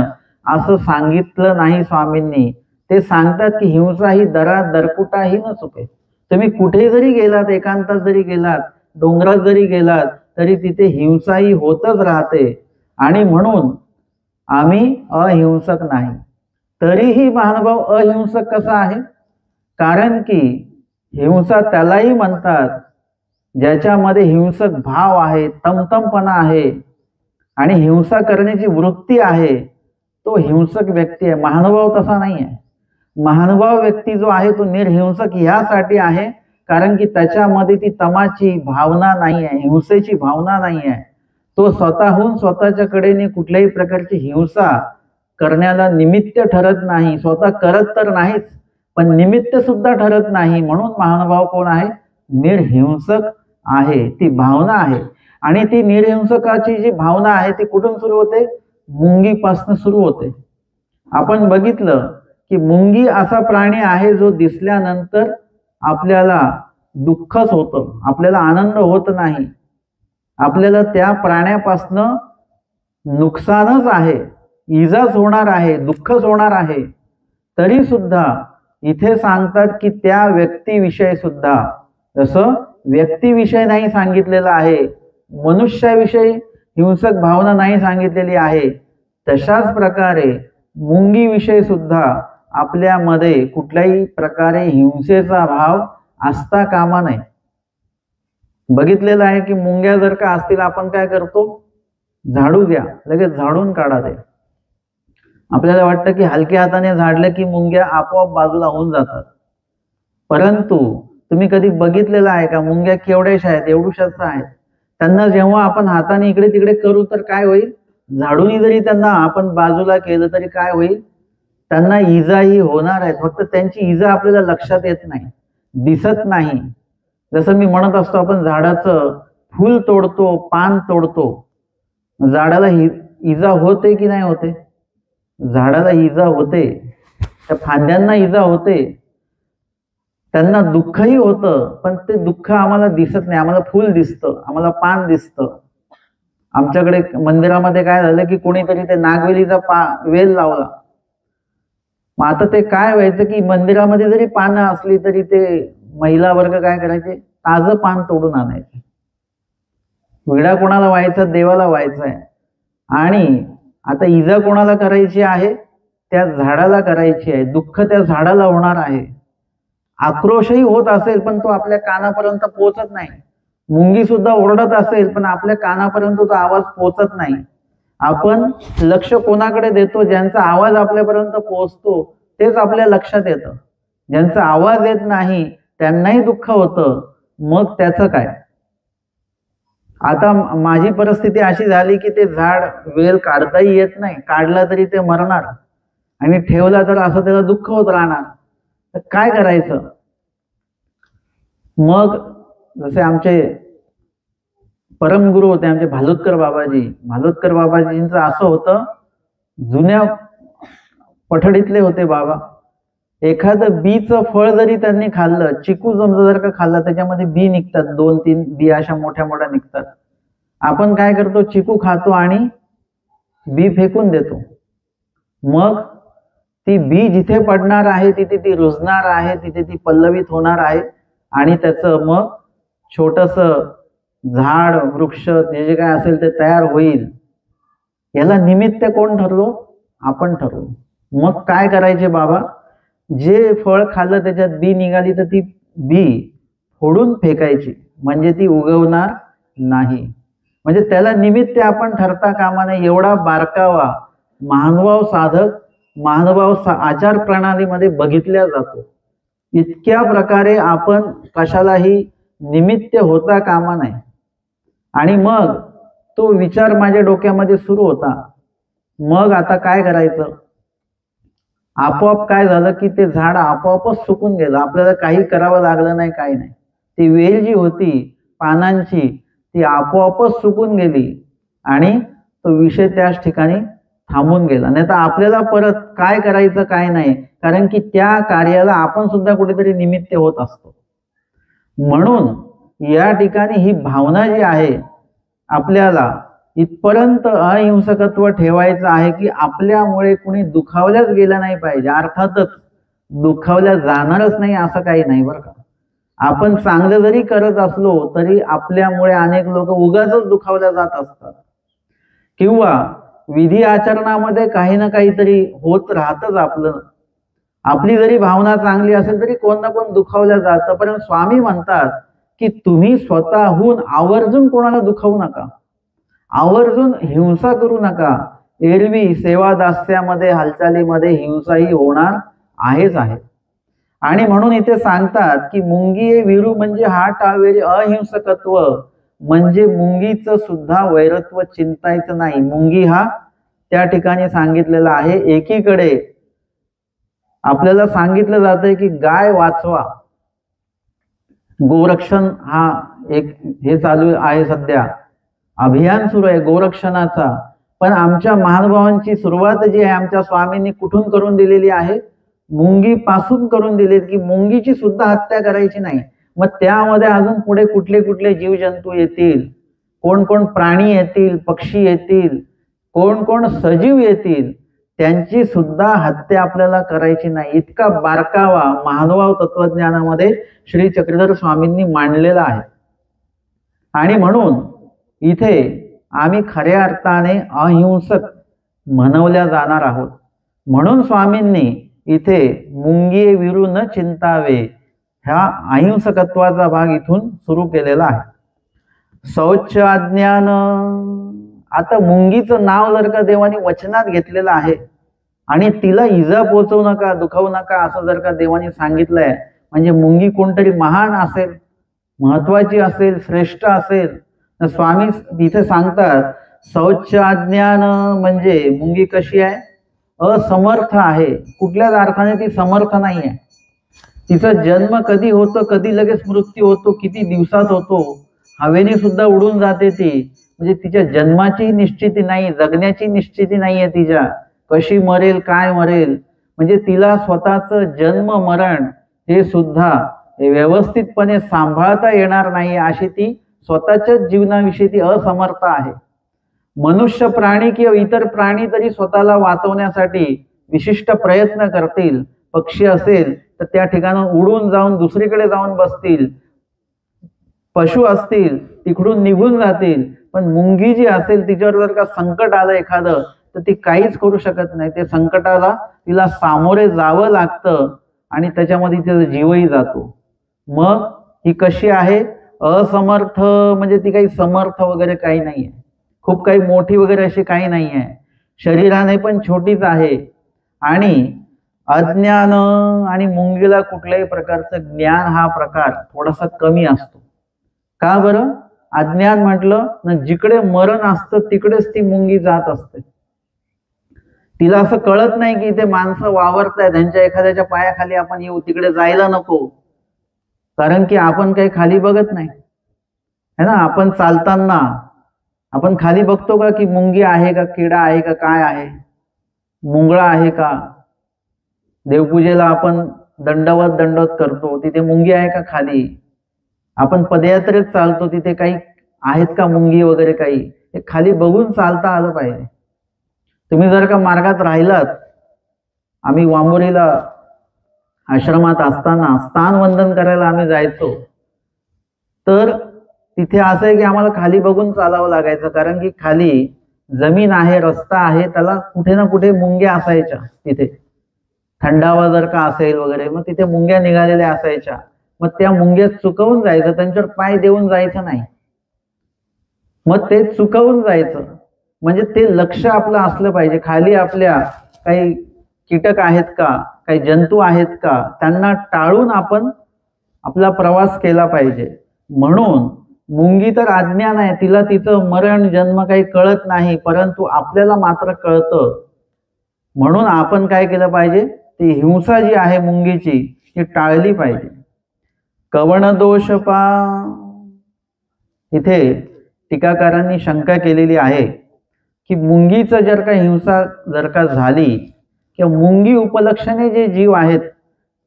असं सांगितलं नाही स्वामींनी. ते सांगतात की हिंसा ही दरात दरकुटाही न चुके. तुम्ही कुठे जरी गेलात, एकांतात जरी गेलात, डोंगरात जरी गेलात, तरी तिथे हिंसा ही होतच राहते. आणि म्हणून आम्ही अहिंसक नाही. तरीही महानुभाव अहिंसक कसा आहे? कारण की हिंसा त्यालाही म्हणतात ज्याच्यामध्ये हिंसक भाव आहे, तमतमपणा आहे आणि हिंसा करण्याची वृत्ती आहे, तो हिंसक व्यक्ती आहे. महानुभाव तसा नाही आहे. महानुभाव व्यक्ती जो आहे तो निर्हिंसक ह्यासाठी आहे कारण की त्याच्यामध्ये ती तमाची भावना नाही आहे, हिंसेची भावना नाही आहे. तो स्वतःहून स्वतःच्या कडेने कुठल्याही प्रकारची हिंसा करण्याला निमित्त ठरत नाही. स्वतः करत तर नाहीच, पण निमित्त सुद्धा ठरत नाही. म्हणून महानुभाव कोण आहे? निर्हिंसक आहे. ती भावना आहे. आणि ती निर्हिंसकाची जी भावना आहे ती कुठून सुरू होते? मुंगीपासून सुरू होते. आपण बघितलं की मुंगी असा प्राणी आहे जो दिसल्यानंतर आपल्याला दुःखच होतं, आपल्याला आनंद होत नाही. आपल्याला त्या प्राण्यापासनं नुकसानच आहे, इजाच होणार आहे, दुःखच होणार आहे. तरी सुद्धा इथे सांगतात की त्या व्यक्तीविषयी सुद्धा, जसं व्यक्तीविषयी नाही सांगितलेलं आहे, मनुष्याविषयी हिंसक भावना नाही सांगितलेली आहे, तशाच प्रकारे मुंगीविषयी सुद्धा आपल्यामध्ये कुठल्याही प्रकारे हिंसेचा भाव असता कामा नये. बघितलेलं आहे की मुंग्या जर का असतील आपण काय करतो? झाडू घ्या, लगेच झाडून काढा ते. आपल्याला वाटतं की हलक्या हाताने झाडलं की मुंग्या आपोआप बाजूला होऊन जातात. परंतु तुम्ही कधी बघितलेलं आहे का? मुंग्या केवढ्याशा आहेत? एवढूशाच आहेत. त्यांना जेव्हा आपण हाताने इकडे तिकडे करू तर काय होईल? झाडूनी जरी त्यांना आपण बाजूला केलं तरी काय होईल? त्यांना इजाही होणार आहे. फक्त त्यांची इजा आपल्याला लक्षात येत नाही, दिसत नाही. जसं मी म्हणत असतो, आपण झाडाचं फूल तोडतो, पान तोडतो, झाडाला इजा होते की नाही होते? झाडाला इजा होते, त्या फांद्यांना इजा होते, त्यांना दुःखही होतं, पण ते दुःख आम्हाला दिसत नाही. आम्हाला फूल दिसतं, आम्हाला पान दिसतं. आमच्याकडे मंदिरामध्ये काय झालं की कोणीतरी ते नागवेलीचा वेल लावला. मग आता ते काय व्हायचं की मंदिरामध्ये जरी पानं असली तरी ते महिला वर्ग काय करायचे? ताजं पान तोडून आणायचे. विडा कोणाला व्हायचा? देवाला व्हायचा आहे. आणि आता इजा कोणाला करायची आहे? त्या झाडाला करायची आहे. दुःख त्या झाडाला होणार आहे. आक्रोशही होत असेल पण तो आपल्या कानापर्यंत पोहोचत नाही. मुंगी सुद्धा ओरडत असेल पण आपल्या कानापर्यंत तो आवाज पोहोचत नाही. आपण लक्ष कोणाकडे देतो? ज्यांचा आवाज आपल्यापर्यंत पोहोचतो तेच आपल्या लक्षात येतं. ज्यांचा आवाज येत नाही त्यांनाही दुःख होतं. मग त्याचं काय? आता माझी परिस्थिती अशी झाली की ते झाड वेल काढताही येत नाही, काढला तरी ते मरणार आणि ठेवला तर असं त्याला दुःख होत राहणार. तर काय करायचं? मग जसे आमचे परमगुरु होते आमचे भालुतकर बाबाजी, भालुतकर बाबाजींचं असं होतं, जुन्या पठडीतले होते बाबा. एखादं बीचं फळ जरी त्यांनी खाल्लं, चिकू जर का खाल्लं, त्याच्यामध्ये बी निघतात, 2-3 बी अशा मोठ्या मोठ्या निघतात. आपण काय करतो? चिकू खातो आणि बी फेकून देतो. मग ती बी जिथे पडणार आहे तिथे ती रुजणार आहे, तिथे ती पल्लवित होणार आहे आणि त्याचं मग छोटस झाड, वृक्ष, जे काय असेल ते तयार होईल. याला निमित्त कोण ठरलो? आपण ठरवू. मग काय करायचे बाबा? जे फळ खाल्लं त्याच्यात बी निघाली तर ती बी फोडून फेकायची, म्हणजे ती उगवणार नाही. म्हणजे त्याला निमित्त आपण ठरता कामा नये. एवढा बारकावा महानुभाव साधक, महानुभाव आचार प्रणालीमध्ये बघितल्या जातो. इतक्या प्रकारे आपण कशालाही निमित्त होता कामा नये. आणि मग तो विचार माझ्या डोक्यामध्ये सुरू होता. मग आता काय करायचं? आपोआप काय झालं की ते झाड आपोआपच सुकून गेलं. आपल्याला काही करावं लागलं नाही, काही नाही. ती वेल जी होती पानांची ती आपोआपच सुकून गेली आणि तो विषय त्याच ठिकाणी थांबून गेला. नाही तर आपल्याला परत काय करायचं काय नाही, कारण की त्या कार्याला आपण सुद्धा कुठेतरी निमित्त होत असतो. म्हणून या ठिकाणी ही भावना जी आहे आपल्याला इथपर्यंत अहिंसकत्व ठेवायचं आहे की आपल्यामुळे कुणी दुखावल्याच गेलं नाही पाहिजे. अर्थातच दुखावल्या जाणारच नाही असं काही नाही बरं का. आपण चांगलं जरी करत असलो तरी आपल्यामुळे अनेक लोक उगाचच दुखावल्या जात असतात, किंवा विधी आचरणामध्ये काही ना काहीतरी होत राहतच आपलं. आपली जरी भावना चांगली असेल तरी कोण ना कोण दुखावल्या जातं. पण स्वामी म्हणतात की तुम्ही स्वतःहून आवर्जून कोणाला दुखावू नका, आवर्जून हिंसा करू नका. एरवी सेवा दास्यामध्ये हालचालीमध्ये हिंसा ही होणार आहेच आहे. आणि म्हणून इथे सांगतात की मुंगी विरू म्हणजे हा टावेरी अहिंसकत्व, म्हणजे मुंगीचं सुद्धा वैरत्व चिंतायचं नाही. मुंगी हा त्या ठिकाणी सांगितलेला आहे. एकीकडे आपल्याला सांगितलं जातंय की गाय वाचवा, गोरक्षण हा एक हे चालू आहे, सध्या अभियान सुरू आहे गोरक्षणाचा. पण आमच्या महानुभावांची सुरुवात जी आहे आमच्या स्वामींनी कुठून करून दिलेली आहे? मुंगी पासून करून दिले, की मुंगीची सुद्धा हत्या करायची नाही. मग त्यामध्ये अजून पुढे कुठले कुठले जीवजंतू येतील, कोण कोण प्राणी येतील, पक्षी येतील, कोण कोण सजीव येतील, त्यांची सुद्धा हत्या आपल्याला करायची नाही. इतका बारकावा महानुभाव तत्वज्ञानामध्ये श्री चक्रधर स्वामींनी मांडलेला आहे. आणि म्हणून इथे आम्ही खऱ्या अर्थाने अहिंसक म्हणवल्या जाणार आहोत. म्हणून स्वामींनी इथे मुंगी विरू न चिंतावे ह्या अहिंसकत्वाचा भाग इथून सुरू केलेला आहे. शौच अज्ञान. आता मुंगीचं नाव जर का देवाने वचनात घेतलेलं आहे आणि तिला इजा पोचवू नका, दुखावू नका असं जर का देवाने सांगितलंय, म्हणजे मुंगी कोणतरी महान असेल, महत्वाची असेल, श्रेष्ठ असेल. तर स्वामी तिथे सांगतात शौच अज्ञान म्हणजे मुंगी कशी आहे? असमर्थ आहे. कुठल्याच अर्थाने ती समर्थ नाही आहे. तिचा जन्म कधी होतो, कधी लगेच मृत्यू होतो, किती दिवसात होतो, हवेने सुद्धा उडून जाते ती. म्हणजे तिच्या जन्माची निश्चिती नाही, जगण्याची निश्चिती नाहीये तिच्या. कशी मरेल, काय मरेल, म्हणजे तिला स्वतःचं जन्म मरण हे सुद्धा व्यवस्थितपणे सांभाळता येणार नाही, अशी ती स्वतःच्याच जीवनाविषयी ती असमर्थ आहे. मनुष्य प्राणी किंवा इतर प्राणी तरी स्वतःला वाचवण्यासाठी विशिष्ट प्रयत्न करतील. पक्षी असेल तर त्या ठिकाणी उडून जाऊन दुसरीकडे जाऊन बसतील, पशु असतील तिकडून निघून जातील. पण मुंगी जी असेल तिच्यावर जर का संकट आलं एखादं तर ती काहीच करू शकत नाही. ते संकटाला तिला सामोरे जावं लागतं आणि त्याच्यामध्ये तिचा जीवही जातो. मग ही कशी आहे? असमर्थ, म्हणजे ती काही समर्थ वगैरे काही नाहीये, खूप काही मोठी वगैरे अशी काही नाही आहे, शरीराने पण छोटीच आहे. आणि अज्ञान, आणि मुंगीला कुठल्याही प्रकारचं ज्ञान हा प्रकार थोडासा कमी असतो. का बरं? अज्ञान म्हटलं ना, जिकडे मरण असतं तिकडेच ती मुंगी जात असते. तिला असं कळत नाही की इथे माणसं वावरतायत, त्यांच्या एखाद्याच्या पायाखाली आपण येऊ, तिकडे जायला नको. कारण की आपण काही खाली बघत नाही है ना. आपण चालताना आपण खाली बघतो का की मुंगी आहे का, किडा आहे का, काय आहे, मुंगळा आहे का? देवपूजेला आपण दंडवत करतो, तिथे मुंगी आहे का खाली? आपण पदयात्रेत चालतो, तिथे काही आहेत का मुंगी वगैरे काही? हे खाली बघून चालता आलं पाहिजे. तुम्ही जर का मार्गात राहिलात, आम्ही वांबोरीला आश्रमात असताना स्थानवंदन करायला आम्ही जायचो, तर तिथे असं आहे की आम्हाला खाली बघून चालावं लागायचं, कारण की खाली जमीन आहे, रस्ता आहे, त्याला कुठे ना कुठे मुंग्या असायच्या. तिथे थंडावा जर का असेल वगैरे, मग तिथे मुंग्या निघालेल्या असायच्या. मग त्या मुंग्या चुकवून जायचं, त्यांच्यावर पाय देऊन जायचं नाही, मग ते चुकवून जायचं. म्हणजे ते लक्ष आपलं असलं पाहिजे, खाली आपल्या काही कीटक आहेत का, काही जंतू आहेत का, त्यांना टाळून आपण आपला प्रवास केला पाहिजे. म्हणून मुंगी तर अज्ञान आहे, तिला तिचं मरण जन्म काही कळत नाही, परंतु आपल्याला मात्र कळतं. म्हणून आपण काय केलं पाहिजे? ती हिंसा जी आहे मुंगीची ती टाळली पाहिजे. कवण दोष पा, इथे टीकाकारांनी शंका केलेली आहे की मुंगीचं जर का हिंसा जर का झाली किंवा मुंगी उपलक्षणे जे जीव आहेत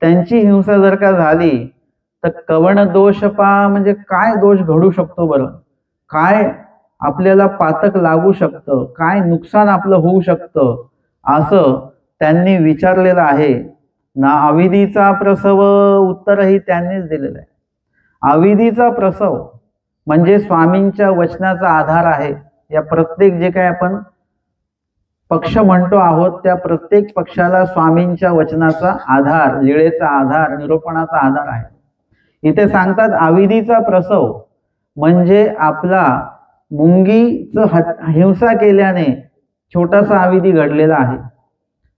त्यांची हिंसा जर का झाली तर कवण दोष म्हणजे काय दोष घडू शकतो बरं, काय आपल्याला पातक लागू शकतं, काय नुकसान आपलं होऊ शकतं, असं त्यांनी विचारलेलं आहे ना. अविधीचा प्रसव उत्तरही त्यांनीच दिलेलं आहे. अविधीचा प्रसव म्हणजे स्वामींच्या वचनाचा आधार आहे. या प्रत्येक जे काही आपण पक्ष म्हणतो आहोत त्या प्रत्येक पक्षाला स्वामींच्या वचनाचा आधार, लीळेचा आधार, निरूपणाचा आधार आहे. इथे सांगतात अविधीचा प्रसव म्हणजे आपला मुंगीचं हिंसा केल्याने छोटासा अविधी घडलेला आहे.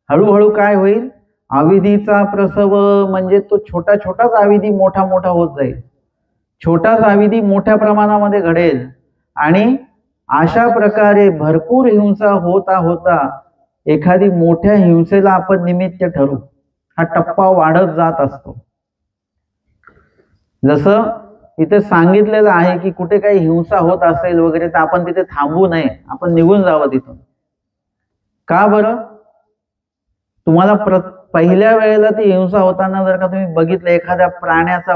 हळूहळू काय होईल, अविधीचा प्रसव म्हणजे तो छोटा छोटाच अविधी मोठा मोठा होत जाईल. छोटाच अविधी मोठ्या प्रमाणामध्ये घडेल आणि अशा प्रकारे भरपूर हिंसा होता होता एखादी मोठ्या हिंसेला आपण निमित्त ठरू. हा टप्पा वाढत जात असतो. जसं इथे सांगितलेलं आहे की कुठे काही हिंसा होत असेल वगैरे तर आपण तिथे थांबू नये, आपण निघून जावं तिथून. का बरं? तुम्हाला पहिल्या वेळेला ती हिंसा होताना जर का तुम्ही बघितलं एखाद्या प्राण्याचा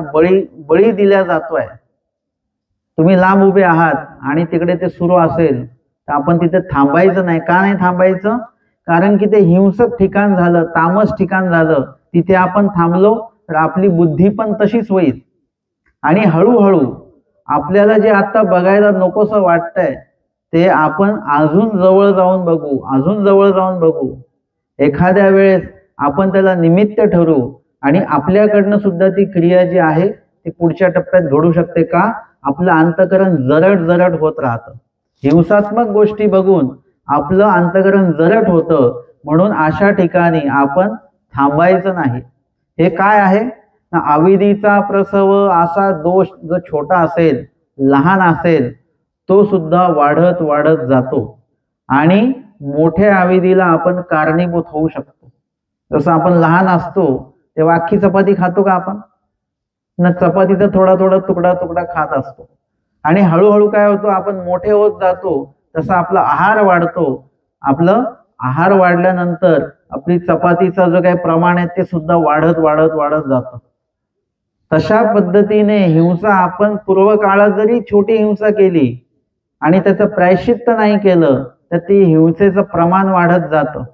बळी दिला जातोय, तुम्ही लांब उभे आहात आणि तिकडे ते सुरू असेल तर आपण तिथे थांबायचं नाही. का नाही थांबायचं? कारण की ते हिंसक ठिकाण झालं, तामस ठिकाण झालं. तिथे आपण थांबलो तर आपली बुद्धी पण तशीच होईल आणि हळूहळू आपल्याला जे आता बघायला नकोसं वाटतंय ते आपण अजून जवळ जाऊन बघू, अजून जवळ जाऊन बघू. एखाद्या वेळेस आपण त्याला निमित्त ठरू आणि आपल्याकडनं सुद्धा ती क्रिया जी आहे ती पुढच्या टप्प्यात घडू शकते. का? आपलं अंतःकरण जरट होत राहतं. हिंसात्मक गोष्टी बघून आपलं अंतःकरण जरट होतं. म्हणून अशा ठिकाणी आपण थांबायचं नाही. हे काय आहे ना, अविधीचा प्रसव असा दोष जो छोटा असेल, लहान असेल, तो सुद्धा वाढत वाढत जातो आणि मोठ्या अविधीला आपण कारणीभूत होऊ शकतो. जसं आपण लहान असतो तेव्हा अख्खी चपाती खातो का आपण? ना, चपातीचा थोडा थोडा तुकडा तुकडा खात असतो आणि हळूहळू काय होतो, आपण मोठे होत जातो तसा आपला आहार वाढतो. आपलं आहार वाढल्यानंतर आपली चपातीचा जो काही प्रमाण आहे ते सुद्धा वाढत वाढत वाढत जातं. तशा पद्धतीने हिंसा आपण पूर्व काळात जरी छोटी हिंसा केली आणि त्याचं प्रायश्चित्त नाही केलं तर ती हिंसेचं प्रमाण वाढत जातं.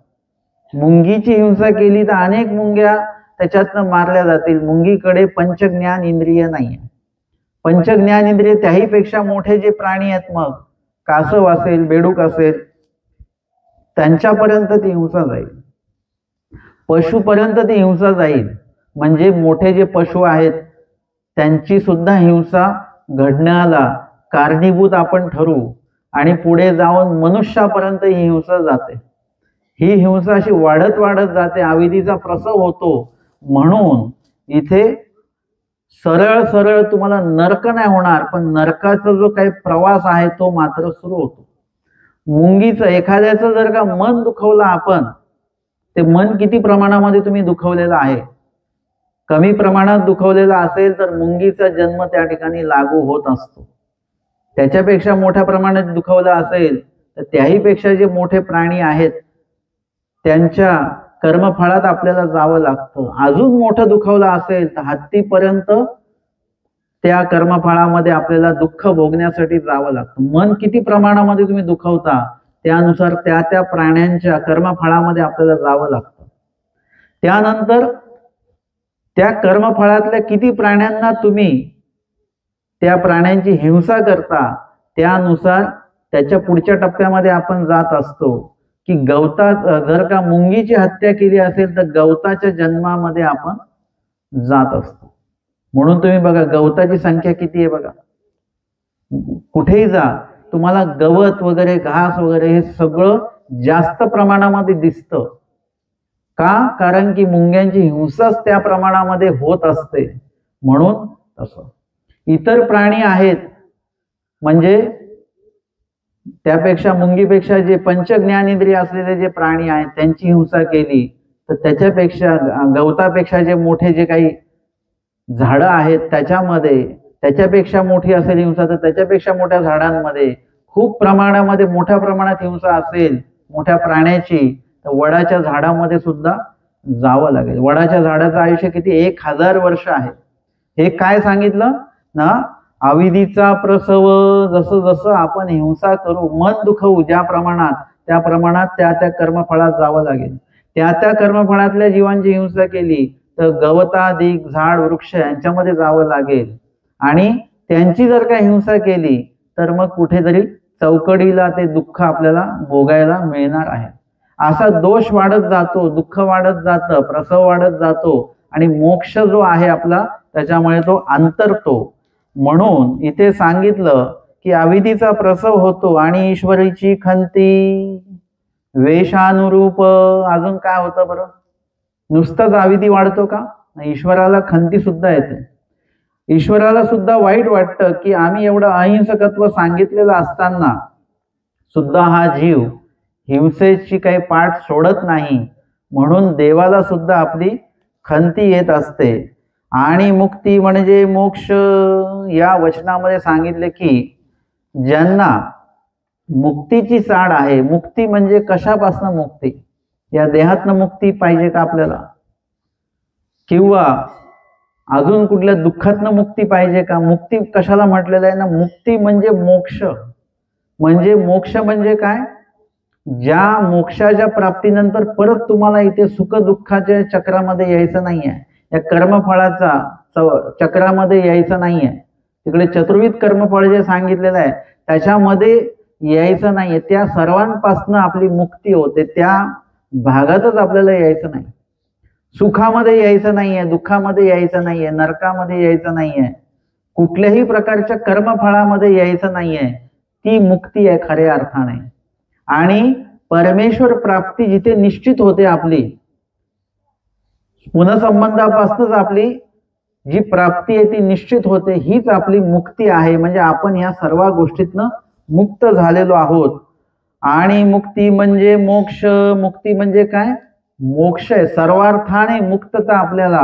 मुंगीची हिंसा केली तर अनेक मुंग्या त्याच्यातनं मारल्या जातील. मुंगीकडे पंचज्ञान इंद्रिय नाही. पंचज्ञान इंद्रिय त्याहीपेक्षा मोठे जे प्राणी आहेत, मग कासव असेल, बेडूक असेल, त्यांच्यापर्यंत ती हिंसा जाईल. पशुपर्यंत ती हिंसा जाईल. म्हणजे मोठे जे पशु आहेत त्यांची सुद्धा हिंसा घडण्याला कारणीभूत आपण ठरू आणि पुढे जाऊन मनुष्यापर्यंत ही हिंसा जाते. ही हिंसा अशी वाढत वाढत जाते. अविधीचा प्रसव होतो. म्हणून इथे सरळ सरळ तुम्हाला नरक नाही होणार, पण नरकाचा जो काही प्रवास आहे तो मात्र सुरू होतो. मुंगीचं एखाद्याचं जर का मन दुखवलं आपण, ते मन किती प्रमाणामध्ये तुम्ही दुखवलेलं आहे, कमी प्रमाणात दुखवलेला असेल तर मुंगीचा जन्म त्या ठिकाणी लागू होत असतो. त्याच्यापेक्षा मोठ्या प्रमाणात दुखवला असेल तर त्याहीपेक्षा जे मोठे प्राणी आहेत त्यांच्या कर्मफळात आपल्याला जावं लागतं. अजून मोठं दुखवलं असेल तर हत्तीपर्यंत त्या कर्मफळामध्ये आपल्याला दुःख भोगण्यासाठी जावं लागतं. मन किती प्रमाणामध्ये तुम्ही दुखवता त्यानुसार त्या त्या प्राण्यांच्या कर्मफळामध्ये आपल्याला जावं लागतं. त्यानंतर त्या कर्मफळातल्या किती प्राण्यांना तुम्ही त्या प्राण्यांची हिंसा करता त्यानुसार त्याच्या पुढच्या टप्प्यामध्ये आपण जात असतो की गवता जर का मुंगीची हत्या केली असेल तर गवताच्या जन्मामध्ये आपण जात असतो. म्हणून तुम्ही बघा गवताची संख्या किती आहे बघा. कुठेही जा तुम्हाला गवत वगैरे, घास वगैरे हे सगळं जास्त प्रमाणामध्ये दिसतं. का? कारण की मुंग्यांची हिंसाच त्या प्रमाणामध्ये होत असते. म्हणून तसं इतर प्राणी आहेत म्हणजे त्यापेक्षा मुंगीपेक्षा जे पंचज्ञानेंद्रिय असलेले जे प्राणी आहेत त्यांची हिंसा केली तर त्याच्यापेक्षा गवतापेक्षा जे मोठे जे काही झाडं आहेत त्याच्यामध्ये त्याच्यापेक्षा मोठी असेल हिंसा तर त्याच्यापेक्षा मोठ्या झाडांमध्ये खूप प्रमाणामध्ये मोठ्या प्रमाणात हिंसा असेल मोठ्या प्राण्याची, तर वडाच्या झाडामध्ये सुद्धा जावं लागेल. वडाच्या झाडाचं आयुष्य किती 1000 वर्ष आहे. हे काय सांगितलं ना, अविधीचा प्रसव. जसं जसं आपण हिंसा करू, मन दुखवू ज्या प्रमाणात, त्या प्रमाणात त्या त्या कर्मफळात जावं लागेल. त्या त्या कर्मफळातल्या जीवांची हिंसा केली तर गवतादिक झाड वृक्ष यांच्यामध्ये जावं लागेल. आणि त्यांची जर का हिंसा केली तर मग कुठेतरी चौकडीला ते दुःख आपल्याला भोगायला मिळणार आहे. असा दोष वाढत जातो, दुःख वाढत जातं, प्रसव वाढत जातो आणि मोक्ष जो आहे आपला त्याच्यामुळे तो अंतरतो. म्हणून इथे सांगितलं की अविधीचा प्रसव होतो आणि ईश्वरीची खंती वेशानुरूप. अजून काय होतं बरं? नुसतंच अविधी वाढतो का? ईश्वराला खंती सुद्धा येते. ईश्वराला सुद्धा वाईट वाटतं की आम्ही एवढं अहिंसकत्व सांगितलेलं असताना सुद्धा हा जीव हिंसेची काही पाठ सोडत नाही. म्हणून देवाला सुद्धा आपली खंती येत असते. आणि मुक्ती म्हणजे मोक्ष या वचनामध्ये सांगितले की ज्यांना मुक्तीची चाड आहे. मुक्ती म्हणजे कशापासून मुक्ती? या देहातनं मुक्ती पाहिजे का आपल्याला? किंवा अजून कुठल्या दुःखातनं मुक्ती पाहिजे का? मुक्ती कशाला म्हटलेलं आहे ना? मुक्ती म्हणजे मोक्ष. म्हणजे मोक्ष म्हणजे काय? ज्या मोक्षाच्या प्राप्तीनंतर परत तुम्हाला इथे सुख दुःखाच्या चक्रामध्ये यायचं नाहीये, या कर्मफळाचा चक्रामध्ये यायचं नाहीये. तिकडे चतुर्विध कर्मफळ जे सांगितलेलं आहे त्याच्यामध्ये यायचं नाहीये. त्या सर्वांपासून आपली मुक्ती होते. त्या भागातच आपल्याला यायचं नाही. सुखामध्ये यायचं नाहीये, दुःखामध्ये यायचं नाहीये, नरकामध्ये यायचं नाहीये, कुठल्याही प्रकारच्या कर्मफळामध्ये यायचं नाहीये. ती मुक्ती आहे खऱ्या अर्थाने. आणि परमेश्वर प्राप्ती जिथे निश्चित होते आपली, पुनःसंबंधापासूनच आपली जी प्राप्ती आहे ती निश्चित होते, हीच आपली मुक्ती आहे. म्हणजे आपण ह्या सर्व गोष्टीतनं मुक्त झालेलो आहोत. आणि मुक्ती म्हणजे मोक्ष. मुक्ती म्हणजे काय? मोक्ष आहे. सर्वार्थाने मुक्तता आपल्याला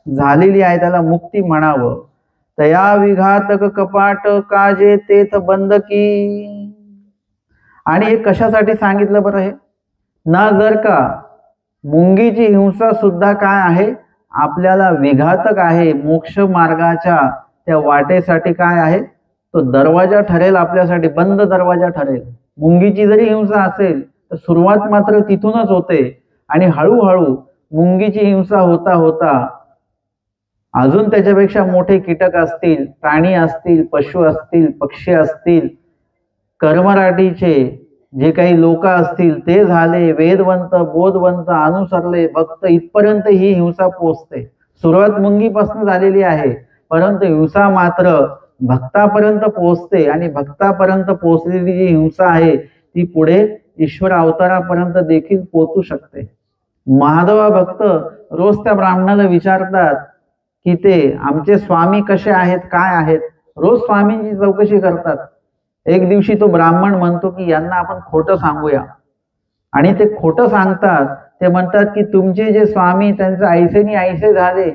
झालेली आहे, त्याला मुक्ती म्हणावं. तया विघातक कपाट काजे तेथ बंद की. आणि हे कशासाठी सांगितलं बरं? हे ना जर का मुंगीची हिंसा सुद्धा काय आहे? आपल्याला विघातक आहे. मोक्ष मार्गाच्या त्या वाटेसाठी काय आहे? तो दरवाजा ठरेल आपल्यासाठी, बंद दरवाजा ठरेल. मुंगीची जरी हिंसा असेल तर सुरुवात मात्र तिथूनच होते आणि हळूहळू मुंगीची हिंसा होता होता अजून त्याच्यापेक्षा मोठे कीटक असतील, प्राणी असतील, पशु असतील, पक्षी असतील, कर्मराटीचे जे काही लोक असतील ते झाले, वेदवंत बोधवंत अनुसरले भक्त, इथपर्यंत ही हिंसा पोहोचते. सुरुवात मुंगीपासून झालेली आहे, परंतु हिंसा मात्र भक्तापर्यंत पोहोचते. आणि भक्तापर्यंत पोहोचलेली जी हिंसा आहे ती पुढे ईश्वर अवतारापर्यंत देखील पोहोचू शकते. महादेवा भक्त रोज त्या ब्राह्मणाला विचारतात की ते आमचे स्वामी कसे आहेत, काय आहेत. रोज स्वामींची चौकशी करतात. एक दिवशी तो ब्राह्मण म्हणतो की यांना आपण खोटं सांगूया. आणि ते खोटं सांगतात. ते म्हणतात की तुमचे जे स्वामी त्यांचे ऐसेनी ऐसे झाले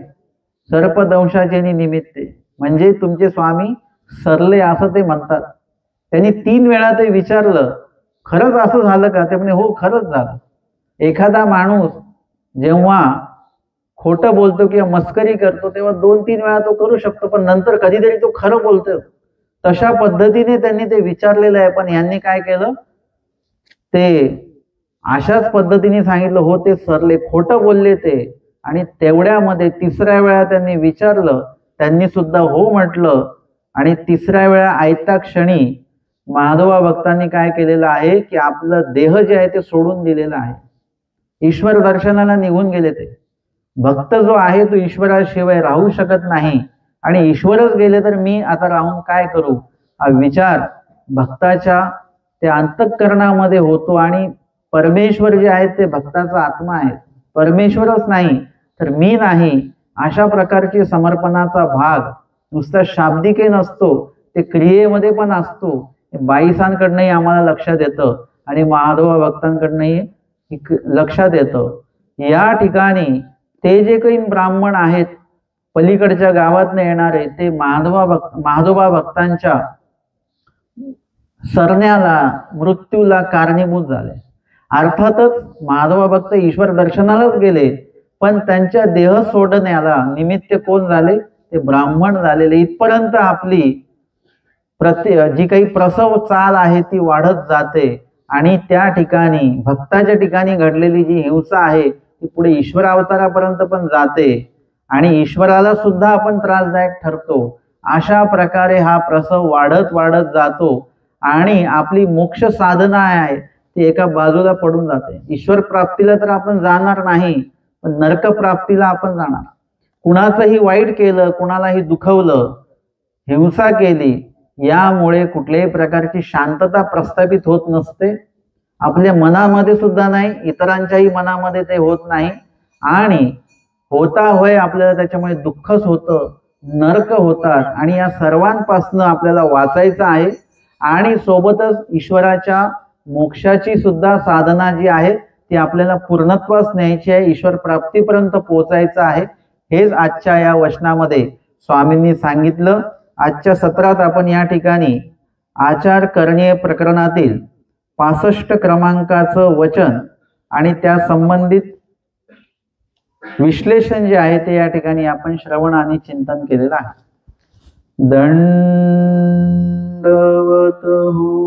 सर्पदंशाचे निमित्ते. म्हणजे तुमचे स्वामी सरले असं ते म्हणतात. त्यांनी 3 वेळा ते विचारलं खरंच असं झालं का? ते म्हणे हो खरंच झालं. एखादा माणूस जेव्हा खोटं बोलतो किंवा मस्करी करतो तेव्हा 2-3 वेळा तो करू शकतो, पण नंतर कधीतरी तो खरं बोलतो. तशा पद्धतीने त्यांनी ते विचारलेलं आहे. पण यांनी काय केलं? ते अशाच पद्धतीने सांगितलं हो ते सरले, खोटं बोलले ते. आणि तेवढ्यामध्ये 3ऱ्या वेळा त्यांनी विचारलं, त्यांनी सुद्धा हो म्हटलं. आणि 3ऱ्या वेळा आयता क्षणी महादेवा भक्तांनी काय केलेलं आहे की आपलं देह जे आहे ते सोडून दिलेलं आहे. ईश्वर दर्शनाला निघून गेले ते. भक्त जो आहे तो ईश्वराशिवाय राहू शकत नाही. आणि ईश्वरच गेले तर मी आता राहून काय करू, हा विचार भक्ताच्या त्या अंतःकरणामध्ये होतो. आणि परमेश्वर जे आहेत ते भक्ताचा आत्मा आहे. परमेश्वरच नाही तर मी नाही, अशा प्रकारची समर्पणाचा भाग नुसता शाब्दिके नसतो, ते क्रियेमध्ये पण असतो. बाईसांकडनंही आम्हाला लक्षात येतं आणि महादेवा भक्तांकडनंही लक्षात येतं. या ठिकाणी ते जे काही ब्राह्मण आहेत पलीकडच्या गावातनं येणारे ते महादेवा भक्तांच्या सरण्याला, मृत्यूला कारणीभूत झाले. अर्थातच माधव भक्त ईश्वर दर्शनालाच गेले, पण त्यांच्या देह सोडण्याला निमित्त कोण झाले? ते ब्राह्मण झालेले. इथपर्यंत आपली जी काही प्रसव चाल आहे ती वाढत जाते आणि त्या ठिकाणी भक्ताच्या ठिकाणी घडलेली जी हिंसा आहे ती पुढे ईश्वर अवतारापर्यंत पण जाते आणि ईश्वराला सुद्धा आपण त्रासदायक ठरतो. अशा प्रकारे हा प्रसव वाढत वाढत जातो आणि आपली मोक्ष साधना आहे ती एका बाजूला पडून जाते. ईश्वर प्राप्तीला तर आपण जाणार नाही, पण नरक प्राप्तीला आपण जाणार. कुणाचंही वाईट केलं, कुणालाही दुखवलं, हिंसा केली, यामुळे कुठल्याही प्रकारची शांतता प्रस्थापित होत नसते. आपल्या मनामध्ये सुद्धा नाही, इतरांच्याही मनामध्ये ते होत नाही आणि होता होय आपल्याला त्याच्यामुळे दुःखच होतं, नरक होतात आणि या सर्वांपासून आपल्याला वाचायचं आहे आणि सोबतच ईश्वराच्या मोक्षाची सुद्धा साधना जी आहे ती आपल्याला पूर्णत्वास न्यायची आहे, ईश्वर प्राप्तीपर्यंत पोहोचायचं आहे. हेच आजच्या या वचनामध्ये स्वामींनी सांगितलं. आजच्या सत्रात आपण या ठिकाणी आचार करणीय प्रकरणातील 65 क्रमांकाचं वचन आणि त्या संबंधित विश्लेषण जे आहे ते या ठिकाणी आपण श्रवण आणि चिंतन केलेलं आहे. दंडवत हो